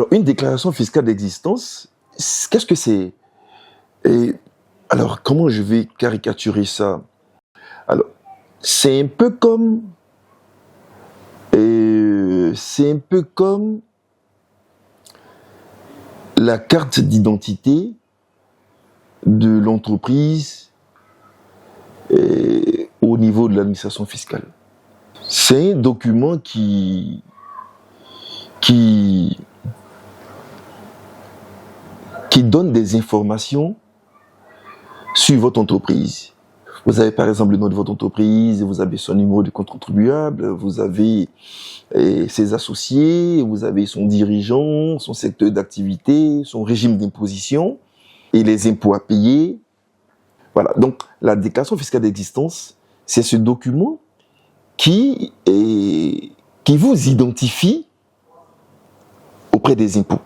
Alors, une déclaration fiscale d'existence, qu'est-ce que c'est? Et alors, comment je vais caricaturer ça? Alors, c'est un peu comme, la carte d'identité de l'entreprise au niveau de l'administration fiscale. C'est un document qui donne des informations sur votre entreprise. Vous avez par exemple le nom de votre entreprise, vous avez son numéro de compte contribuable, vous avez ses associés, vous avez son dirigeant, son secteur d'activité, son régime d'imposition et les impôts à payer. Voilà, donc la déclaration fiscale d'existence, c'est ce document qui vous identifie auprès des impôts.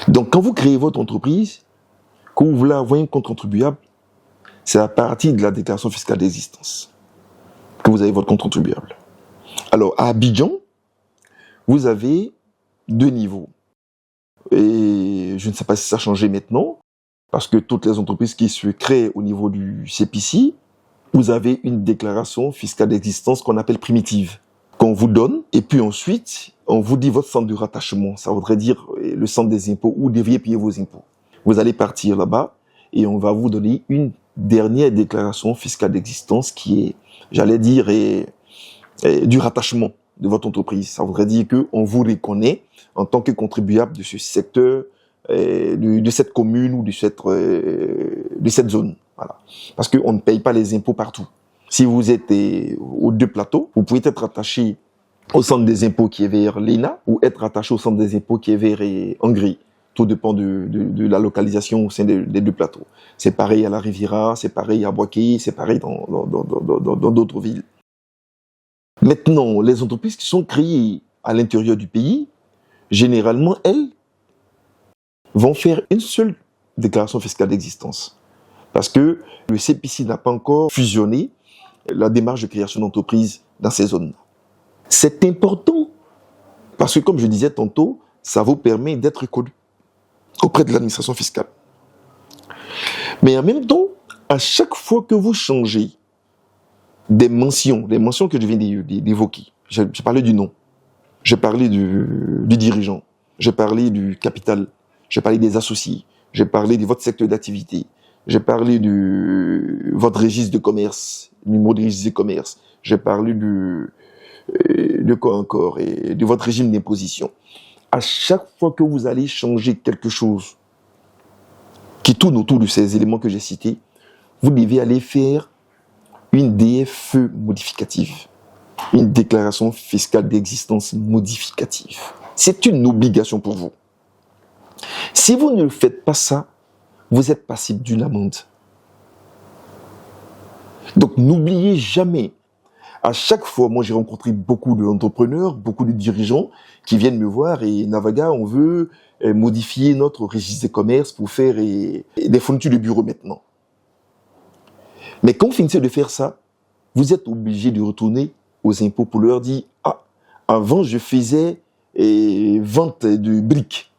Donc quand vous créez votre entreprise, quand vous voulez avoir un compte contribuable, c'est à partir de la déclaration fiscale d'existence que vous avez votre compte contribuable. Alors, à Abidjan, vous avez 2 niveaux. Et je ne sais pas si ça a changé maintenant, parce que toutes les entreprises qui se créent au niveau du CPC, vous avez une déclaration fiscale d'existence qu'on appelle primitive, qu'on vous donne, et puis ensuite, on vous dit votre centre de rattachement. Ça voudrait dire le centre des impôts, où vous devriez payer vos impôts. Vous allez partir là-bas, et on va vous donner une dernière déclaration fiscale d'existence qui est, j'allais dire, du rattachement de votre entreprise. Ça voudrait dire qu'on vous reconnaît en tant que contribuable de ce secteur, de cette commune ou de cette zone. Voilà. Parce qu'on ne paye pas les impôts partout. Si vous êtes aux 2 plateaux, vous pouvez être attaché au centre des impôts qui est vers l'ENA ou être attaché au centre des impôts qui est vers Hongrie. Tout dépend de la localisation au sein des 2 plateaux. C'est pareil à la Riviera, c'est pareil à Boaké, c'est pareil dans d'autres villes. Maintenant, les entreprises qui sont créées à l'intérieur du pays, généralement, elles vont faire une seule déclaration fiscale d'existence. Parce que le CPC n'a pas encore fusionné la démarche de création d'entreprise dans ces zones-là. C'est important parce que, comme je disais tantôt, ça vous permet d'être connu auprès de l'administration fiscale. Mais en même temps, à chaque fois que vous changez des mentions que je viens d'évoquer, j'ai parlé du nom, j'ai parlé du dirigeant, j'ai parlé du capital, j'ai parlé des associés, j'ai parlé de votre secteur d'activité, j'ai parlé de votre registre de commerce, numéro de registre de commerce, j'ai parlé de quoi encore, et de votre régime d'imposition. À chaque fois que vous allez changer quelque chose qui tourne autour de ces éléments que j'ai cités, vous devez aller faire une DFE modificative, une déclaration fiscale d'existence modificative. C'est une obligation pour vous. Si vous ne faites pas ça, vous êtes passible d'une amende. Donc n'oubliez jamais. À chaque fois, moi j'ai rencontré beaucoup d'entrepreneurs, beaucoup de dirigeants qui viennent me voir et Navaga, on veut modifier notre registre de commerce pour faire des fournitures de bureau maintenant. Mais quand vous finissez de faire ça, vous êtes obligé de retourner aux impôts pour leur dire « Ah, avant je faisais vente de briques,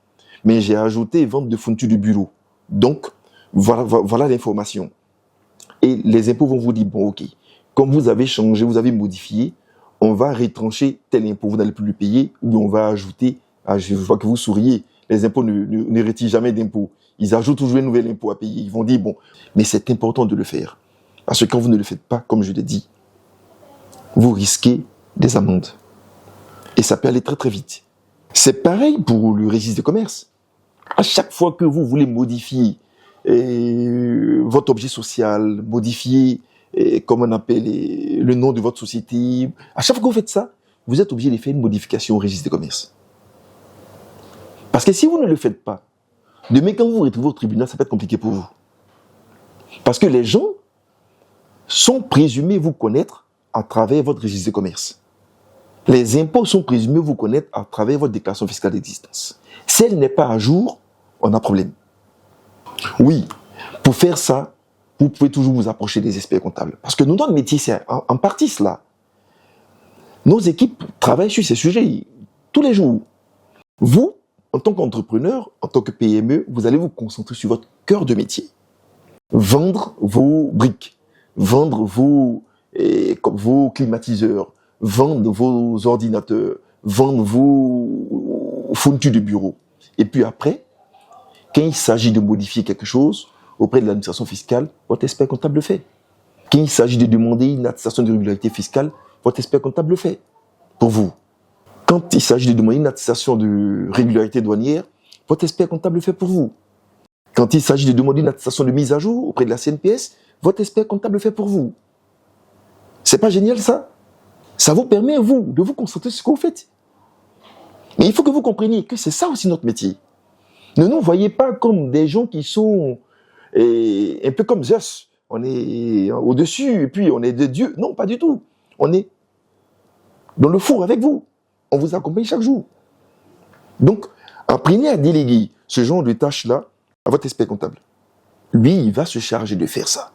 mais j'ai ajouté vente de fournitures de bureau. Donc, voilà l'information. » Et les impôts vont vous dire « Bon, ok. Comme vous avez changé, vous avez modifié, on va retrancher tel impôt, vous n'allez plus le payer, ou on va ajouter, je vois que vous souriez, les impôts ne retirent jamais d'impôts. Ils ajoutent toujours un nouvel impôt à payer. Ils vont dire, bon, mais c'est important de le faire. Parce que quand vous ne le faites pas, comme je l'ai dit, vous risquez des amendes. Et ça peut aller très très vite. C'est pareil pour le registre de commerce. À chaque fois que vous voulez modifier votre objet social, modifier comme on appelle le nom de votre société. À chaque fois que vous faites ça, vous êtes obligé de faire une modification au registre de commerce. Parce que si vous ne le faites pas, demain quand vous vous retrouvez au tribunal, ça peut être compliqué pour vous. Parce que les gens sont présumés vous connaître à travers votre registre de commerce. Les impôts sont présumés vous connaître à travers votre déclaration fiscale d'existence. Si elle n'est pas à jour, on a problème. Oui, pour faire ça, vous pouvez toujours vous approcher des experts comptables. Parce que notre métier, c'est en partie cela. Nos équipes travaillent sur ces sujets tous les jours. Vous, en tant qu'entrepreneur, en tant que PME, vous allez vous concentrer sur votre cœur de métier. Vendre vos briques, vendre vos climatiseurs, vendre vos ordinateurs, vendre vos fournitures de bureau. Et puis après, quand il s'agit de modifier quelque chose auprès de l'administration fiscale, votre expert comptable le fait. Quand il s'agit de demander une attestation de régularité fiscale, votre expert comptable le fait pour vous. Quand il s'agit de demander une attestation de régularité douanière, votre expert comptable le fait pour vous. Quand il s'agit de demander une attestation de mise à jour auprès de la CNPS, votre expert comptable le fait pour vous. C'est pas génial ça? Ça vous permet, vous, de vous concentrer sur ce que vous faites. Mais il faut que vous compreniez que c'est ça aussi notre métier. Ne nous voyez pas comme des gens qui sont un peu comme Zeus. On est au-dessus et puis on est de Dieu. Non, pas du tout. On est dans le four avec vous. On vous accompagne chaque jour. Donc, apprenez à déléguer ce genre de tâches-là à votre expert comptable. Lui, il va se charger de faire ça.